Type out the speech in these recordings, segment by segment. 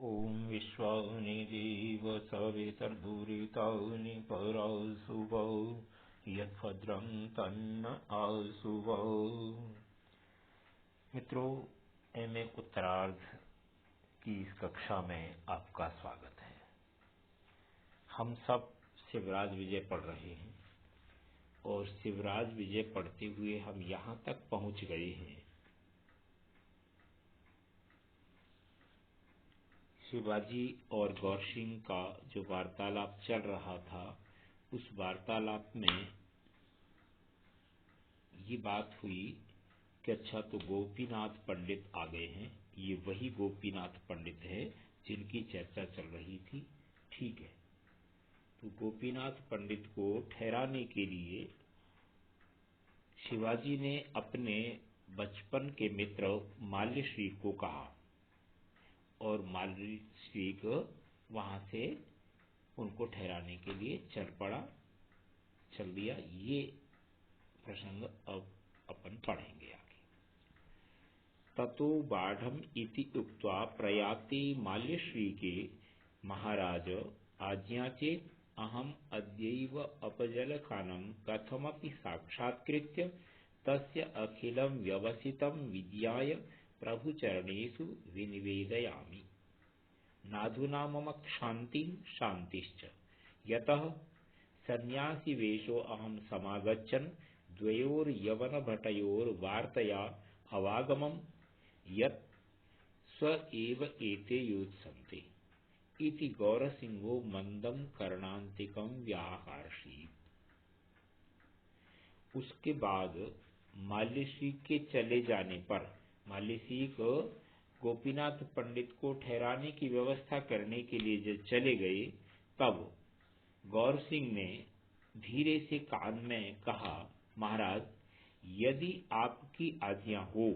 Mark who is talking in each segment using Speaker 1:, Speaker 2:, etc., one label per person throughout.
Speaker 1: ॐ विश्वानि देव सवितर्भूरितानि परासुवौ यद्भद्रं तन्न आसुवौ। मित्रों, एमए उत्तरार्ध की इस कक्षा में आपका स्वागत है। हम सब शिवराज विजय पढ़ रहे हैं और शिवराज विजय पढ़ते हुए हम यहाँ तक पहुँच गए हैं। शिवाजी और गौरसिंह का जो वार्तालाप चल रहा था, उस वार्तालाप में ये बात हुई कि अच्छा, तो गोपीनाथ पंडित आ गए हैं। ये वही गोपीनाथ पंडित है जिनकी चर्चा चल रही थी। ठीक है, तो गोपीनाथ पंडित को ठहराने के लिए शिवाजी ने अपने बचपन के मित्र माल्यश्री को कहा और माल्यश्री को वहां से उनको ठहराने के लिए चल दिया। ये प्रसंग अब अपन पढ़ेंगे आगे। ततो बाढ़म इति उक्त्वा प्रयाति माल्यश्री के महाराज आज्ञा चेत अहम अद्यैव अपजलखानं कथमपि साक्षात्कृत्य तस्य अखिलं व्यवसितं विद्याय प्रभुचरणेषु विनिवेदयामि। नाधुना मम क्षान्तिं शान्तिश्च यतः सन्यासीवेषो अहं समागच्छन् द्वयोर्यवनभटयोर्वार्तया अवागमं यत् स्व एव एते योत्सन्ते इति गौरसिंहो मंदं कर्णान्तिकं व्याहर्षीत्। उसके बाद माल्यश्री के चले जाने पर माल्यश्री को गोपीनाथ पंडित को ठहराने की व्यवस्था करने के लिए जब चले गए, तब गौर सिंह ने धीरे से कान में कहा, महाराज, यदि आपकी आज्ञा हो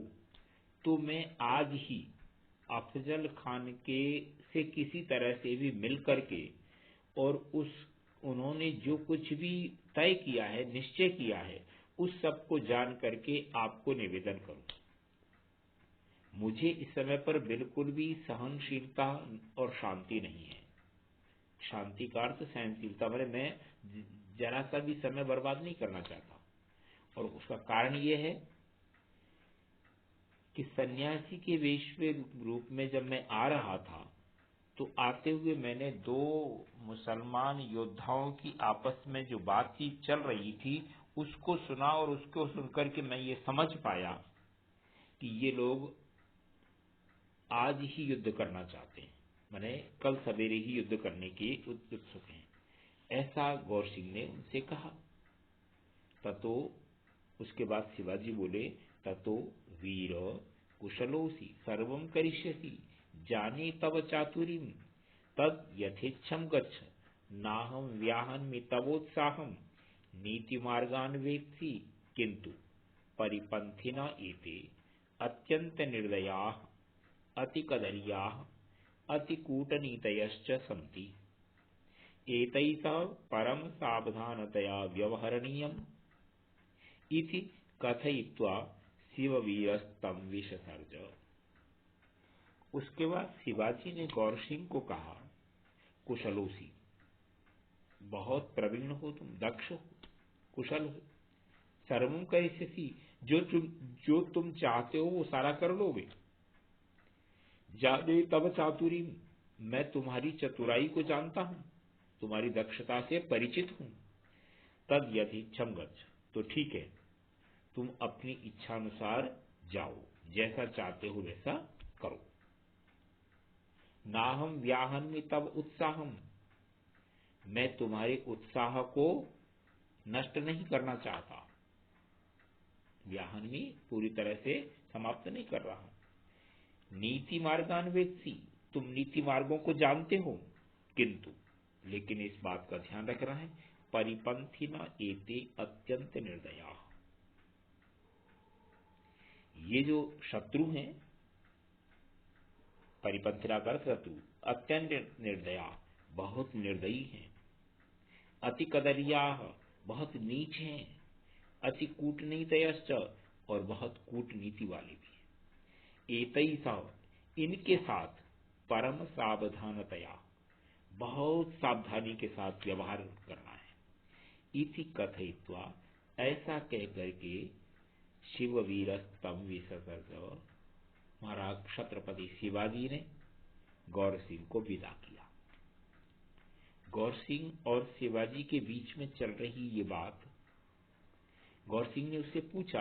Speaker 1: तो मैं आज ही अफजल खान के से किसी तरह से भी मिल करके और उन्होंने जो कुछ भी तय किया है, निश्चय किया है, उस सब को जान करके आपको निवेदन करूं। मुझे इस समय पर बिल्कुल भी सहनशीलता और शांति नहीं है। शांति का अर्थ सहनशीलता, मैं जरा सा भी समय बर्बाद नहीं करना चाहता। और उसका कारण यह है कि सन्यासी के वेश रूप में जब मैं आ रहा था, तो आते हुए मैंने दो मुसलमान योद्धाओं की आपस में जो बातचीत चल रही थी उसको सुना, और उसको सुनकर के मैं ये समझ पाया कि ये लोग आज ही युद्ध करना चाहते हैं, माने कल सवेरे ही युद्ध करने के उत्सुक हैं। ऐसा गौर सिंह ने उनसे कहा। ततो उसके बाद शिवाजी बोले, ततो वीर कुशलोसी सर्वं करिष्यसि जाने तव चातुरीं तद यथेच्छं गच्छ नाहं व्याहन्मि तवोत्साहं नीतिमार्गान् वेत्सि किंतु परिपन्थिना एते अत्यंत निर्दयाः अतिकदर्याः अतिकूटनीतयश्च सन्ति एतैः परम सावधानतया व्यवहरणीयम् इति कथयित्वा शिववीरस्तं विससर्ज। उसके बाद शिवाजी ने गौर सिंह को कहा, कुशलोसी, बहुत प्रवीण हो तुम, दक्ष हो, कुशल हो, सर्वं करिष्यसि, जो तुम चाहते हो वो सारा कर लोगे। जाने तव चातुरी, मैं तुम्हारी चतुराई को जानता हूं, तुम्हारी दक्षता से परिचित हूं। तद यथेच्छं गच्छ, तो ठीक है, तुम अपनी इच्छा अनुसार जाओ, जैसा चाहते हो वैसा करो। नाहं व्याहन्मि तव उत्साहम, मैं तुम्हारे उत्साह को नष्ट नहीं करना चाहता। व्याहन्मि पूरी तरह से समाप्त नहीं कर रहा। नीति मार्गान वेत्सि, तुम नीति मार्गों को जानते हो, किंतु लेकिन इस बात का ध्यान रखना है, परिपंथिना एते अत्यंत निर्दया, ये जो शत्रु हैं, परिपंथिना कर शत्रु, अत्यंत निर्दया, बहुत निर्दयी हैं, अति कदरिया, बहुत नीच हैं, अति कूटनीतयश्च, और बहुत कूटनीति वाले भी। एतैः, इनके साथ परम सावधानतया, बहुत सावधानी के साथ व्यवहार करना है। इति कथयित्वा, ऐसा कह करके शिववीरस्तम विसर्ग, महाराज छत्रपति शिवाजी ने गौर सिंह को विदा किया। गौर सिंह और शिवाजी के बीच में चल रही ये बात, गौर सिंह ने उससे पूछा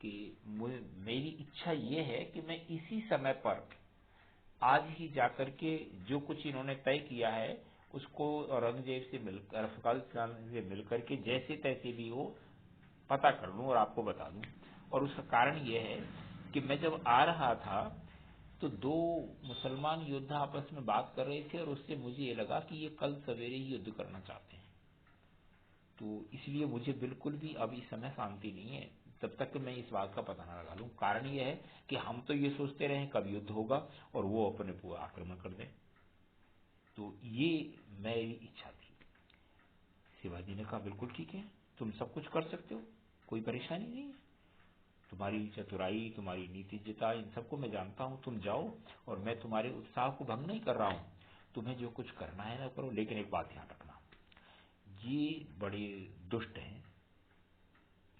Speaker 1: कि मेरी इच्छा ये है कि मैं इसी समय पर आज ही जाकर के जो कुछ इन्होंने तय किया है उसको औरंगजेब से मिलकर, अफगानिस्तान से मिलकर के जैसे तैसे भी हो पता कर लूं और आपको बता दूं। और उसका कारण यह है कि मैं जब आ रहा था तो दो मुसलमान योद्धा आपस में बात कर रहे थे और उससे मुझे ये लगा कि ये कल सवेरे ही युद्ध करना चाहते हैं, तो इसलिए मुझे बिल्कुल भी अब इस समय शांति नहीं है तब तक कि मैं इस बात का पता न लगा लूं। कारण ये है कि हम तो ये सोचते रहे कब युद्ध होगा और वो अपने पूरा आक्रमण कर दे, तो ये मेरी इच्छा थी। शिवाजी ने कहा बिल्कुल ठीक है, तुम सब कुछ कर सकते हो, कोई परेशानी नहीं है, तुम्हारी चतुराई, तुम्हारी नीतिज्ञता, इन सबको मैं जानता हूं, तुम जाओ और मैं तुम्हारे उत्साह को भंग नहीं कर रहा हूं, तुम्हें जो कुछ करना है ना करो, लेकिन एक बात ध्यान रखना, ये बड़े दुष्ट हैं,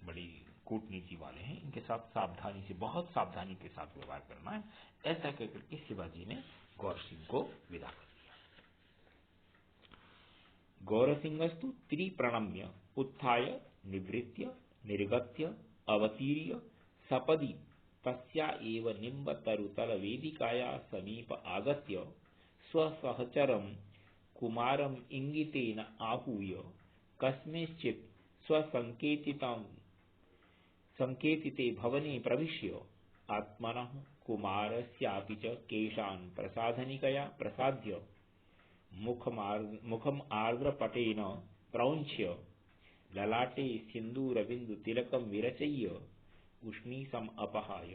Speaker 1: बड़ी कूटनीति वाले हैं, इनके साथ सावधानी से, बहुत सावधानी के साथ व्यवहार करना है। ऐसा कहकर के शिवाजी ने गौर सिंह को विदा कर दिया। गौरसिंहस्तु त्रिप्रणम्य उत्थाय निवृत्य निर्गत्य अवतीर्य सपदि तस्या एव निम्बतरुतल वेदिकाया समीप आगत्य स्वसहचरं कुमारं इंगितेन आहूय कस्मिंश्चित् संकेतिते भवने प्रविश्य आत्मनः कुमारस्यापि च केशान् प्रसाधनिकया प्रसाद्य मुखम आर्द्रपटेन प्रौंच्य ललाटे सिन्दूरबिन्दु तिलकं विरचय्य उष्णीसम अपहाय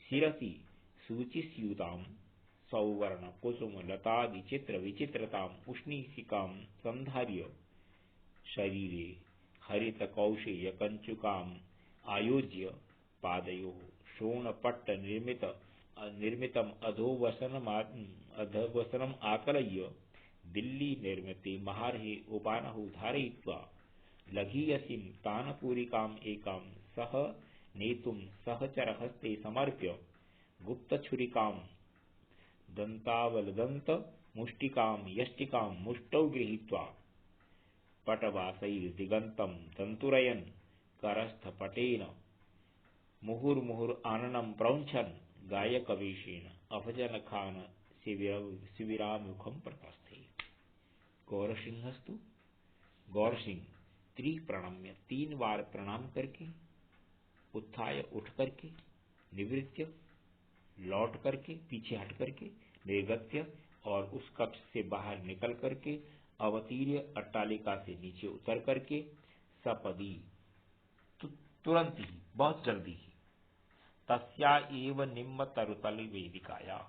Speaker 1: शिरसि सूचिस्यूतां सौवर्ण कुसुम लतादि चित्र विचित्रतां उष्णीसिकां संधार्य शरीरे हरित कौशेय कंचुकाम आयोज्य पादयोः शोणपट्ट निर्मितम अधोवसनम आकलय्य दिल्ली निर्मिते महार्हे उपानहु धारयित्वा लघीयसीं तानपूरिकाम् एकां सह नेतुं सहचरहस्ते समर्प्य गुप्तछुरिकां दन्तावलदन्त मुष्टिकां यष्टिकां मुष्टौ गृहीत्वा पटवासैर्दिगन्तं तन्तुरयन् करस्थपटेन मुहुर्मुहुराननं प्रौञ्छन् गायकवेशेन अफजलखान शिविरामुखं प्रतस्थे। गौरसिंहस्तु, गौर सिंह त्रिप्रणम्य, 3 बार प्रणाम करके, उत्थाय उठ करके, निवृत्य लौट करके, पीछे हट करके, निर्गत्य और उस कक्ष से बाहर निकल करके, अवतीर्य अट्टालिका से नीचे उतर करके, सपदी तुरंत ही, बहुत जल्दी ही, तस्या एव निम्ब तरुतल वेदिकाया,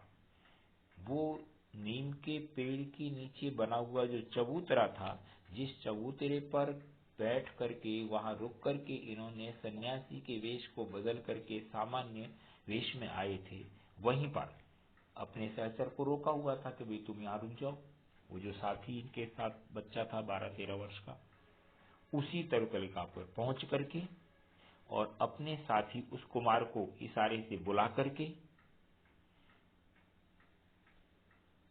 Speaker 1: वो नीम के पेड़ के नीचे बना हुआ जो चबूतरा था, जिस चबूतरे पर बैठ करके, वहां रुक करके इन्होंने सन्यासी के वेश को बदल करके सामान्य वेश में आए थे, वहीं पर अपने सहचर को रोका हुआ था कि भाई तुम यहाँ रुक जाओ। वो जो साथी इनके साथ बच्चा था 12-13 वर्ष का, उसी तरुतलिका पर पहुंच करके और अपने साथी उस कुमार को इशारे से बुला करके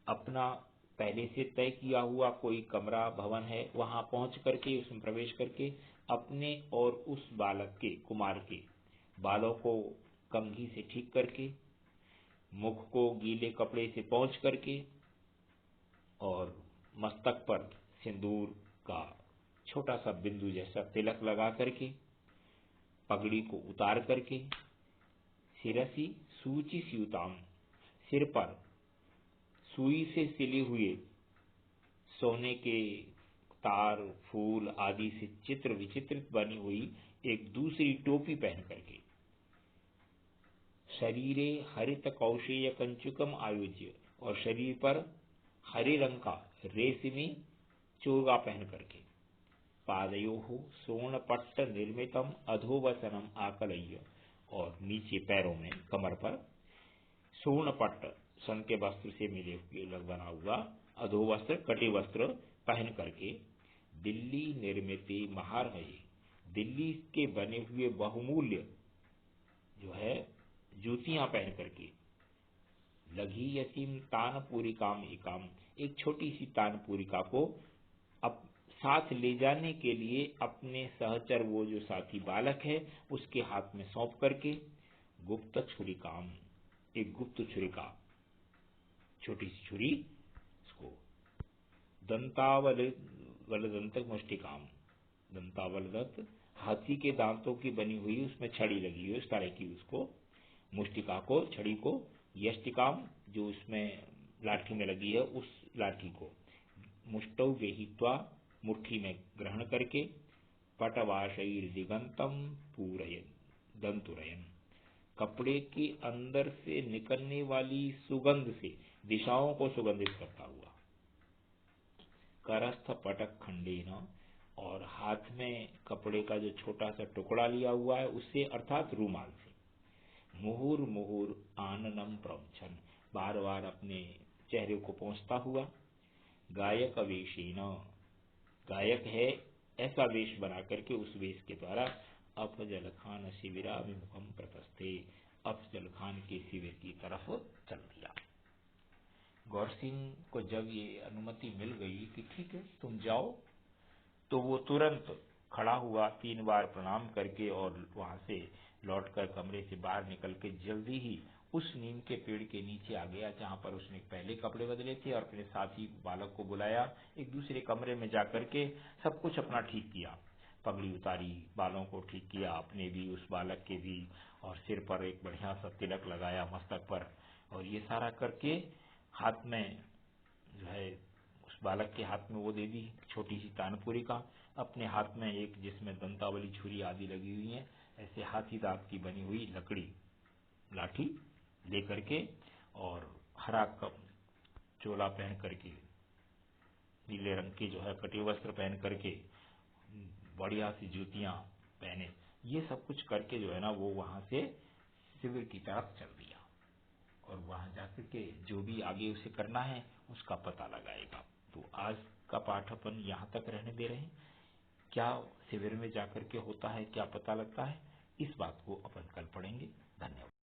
Speaker 1: अपना पहले से तय किया हुआ कोई कमरा भवन है, वहां पहुंच करके उसमें प्रवेश करके अपने और उस बालक के, कुमार के बालों को कंघी से ठीक करके, मुख को गीले कपड़े से पोंछ करके और मस्तक पर सिंदूर का छोटा सा बिंदु जैसा तिलक लगा करके, पगड़ी को उतार करके, शिरसी सूची स्यूताम, सिर पर सुई से सिले हुए सोने के तार फूल आदि से चित्र विचित्रित बनी हुई एक दूसरी टोपी पहन करके, शरीरे हरित कौशेय कंचुकम आयोज्य, और शरीर पर हरे रंग का रेशमी चोगा पहन करके, पादयोः सोनपट्ट निर्मितम अधोवसनम आकलय्य, और नीचे पैरों में, कमर पर सोनपट्ट सन के वस्त्र से मिले हुए बना हुआ अधो वस्त्र कटे वस्त्र पहन करके दिल्ली निर्मित महारहय, दिल्ली के बने हुए बहुमूल्य जो है जूतियां पहन करके लघी यतीम तानपुरिकाम एकाम, एक छोटी सी तानपुरिका को अब साथ ले जाने के लिए अपने सहचर वो जो साथी बालक है उसके हाथ में सौंप करके गुप्त छुरिकाम, एक गुप्त छुरिका छोटी सी छुरी इसको दंतावल मुष्टिकाम, दंतावल दंत हाथी के दांतों की बनी हुई उसमें छड़ी लगी हुई उस तरह की उसको मुष्टिका को छड़ी को यष्टिकाम जो उसमें लाठी में लगी है उस लाठी को मुष्टौ गहित्वा मुट्ठी में ग्रहण करके पटवाशैर दिगंतम पूरयन दंतुरयन, कपड़े के अंदर से निकलने वाली सुगंध से दिशाओं को सुगंधित करता हुआ करस्थ पटक खंडेन, और हाथ में कपड़े का जो छोटा सा टुकड़ा लिया हुआ है उससे अर्थात रूमाल से मुहुर मुहुर आननम प्रवचन, बार बार अपने चेहरे को पोंछता हुआ गायक वेशीन, गायक है ऐसा वेश बना करके उस वेश के द्वारा अफजल खान शिविराभिमुखम प्रतस्थे, अफजल खान के शिविर की तरफ चल दिया। गौर सिंह को जब ये अनुमति मिल गई कि ठीक है तुम जाओ, तो वो तुरंत खड़ा हुआ 3 बार प्रणाम करके और वहां से लौटकर कमरे से बाहर निकल के जल्दी ही उस नीम के पेड़ के नीचे आ गया जहां पर उसने पहले कपड़े बदले थे और अपने साथी बालक को बुलाया, एक दूसरे कमरे में जाकर के सब कुछ अपना ठीक किया, पगड़ी उतारी, बालों को ठीक किया, अपने भी उस बालक के भी, और सिर पर एक बढ़िया सा तिलक लगाया मस्तक पर, और ये सारा करके हाथ में जो है उस बालक के हाथ में वो दे दी छोटी सी तानपुरी का, अपने हाथ में एक जिसमें दंतावली छुरी आदि लगी हुई है ऐसे हाथी दांत की बनी हुई लकड़ी लाठी लेकर के, और हरा कप चोला पहन करके नीले रंग के जो है कटे वस्त्र पहन करके बढ़िया सी जूतियां पहने, ये सब कुछ करके जो है ना वो वहां से शिविर की तरफ चल दिया और वहां जाकर के जो भी आगे उसे करना है उसका पता लगाएगा। तो आज का पाठ अपन यहाँ तक रहने दे रहे हैं, क्या शिविर में जाकर के होता है क्या पता लगता है इस बात को अपन कल पढ़ेंगे। धन्यवाद।